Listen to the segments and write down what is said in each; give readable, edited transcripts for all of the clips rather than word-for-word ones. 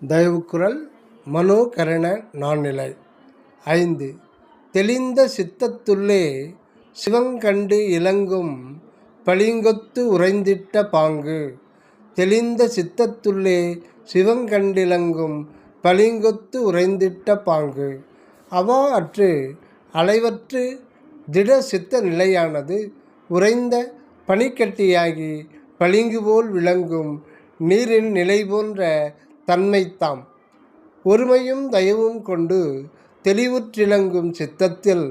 தயவுக்குரல் மனோகரண நான்நிலை 5. தெளிந்த சித்தத்துள்ளே சிவங்கண்டு இலங்கும் பளிங்கொத்து உறைந்திட்ட பாங்கு. தெளிந்த சித்தத்துள்ளே சிவங்கண்டிலங்கும் பளிங்கொத்து உறைந்திட்ட பாங்கு. அவா அற்று அலைவற்று திட சித்த நிலையானது உறைந்த பனிக்கட்டியாகி பளிங்குபோல் விளங்கும் நீரின் நிலை போன்ற தன்மைத்தாம். ஒருமையும் தயவும் கொண்டு தெளிவுற்றிலங்கும் சித்தத்தில்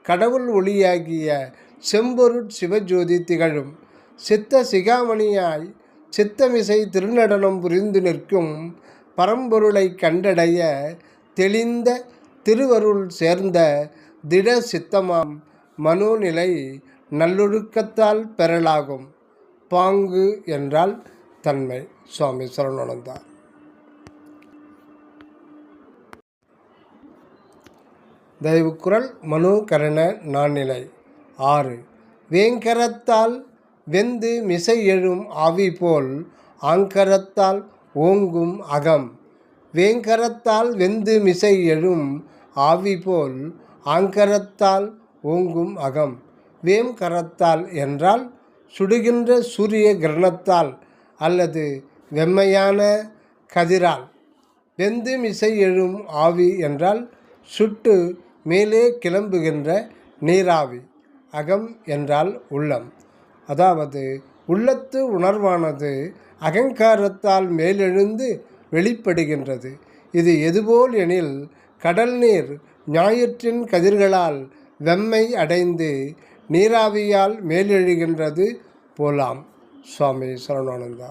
கடவுள் ஒளியாகிய செம்பொருட் சிவஜோதி திகழும். சித்த சிகாமணியாய் சித்தமிசை திருநடனம் புரிந்து நிற்கும் பரம்பொருளை கண்டடைய தெளிந்த திருவருள் சேர்ந்த திட சித்தமாம் மனோநிலை நல்லொழுக்கத்தால் பெறலாகும். பாங்கு என்றால் தன்மை. சுவாமி சரவணானந்தா. தயவுக்குரல் மனோகரண நான்நிலை 6. வேங்கரத்தால் வெந்து மிசை எழும் ஆவி போல் ஆங்கரத்தால் ஓங்கும் அகம். வேங்கரத்தால் வெந்து மிசை எழும் ஆவி போல் ஆங்கரத்தால் ஓங்கும் அகம். வேம் கரத்தால் என்றால் சுடுகின்ற சூரிய கிரணத்தால் அல்லது வெம்மையான கதிரால். வெந்து மிசை எழும் ஆவி என்றால் சுட்டு மேலே கிளம்புகின்ற நீராவி. அகம் என்றால் உள்ளம், அதாவது உள்ளத்து உணர்வானது அகங்காரத்தால் மேலெழுந்து வெளிப்படுகின்றது. இது எதுபோல் எனில் கடல் நீர் ஞாயிற்றின் கதிர்களால் வெம்மை அடைந்து நீராவியால் மேலெழுகின்றது போலாம். சுவாமி சரவணானந்தா.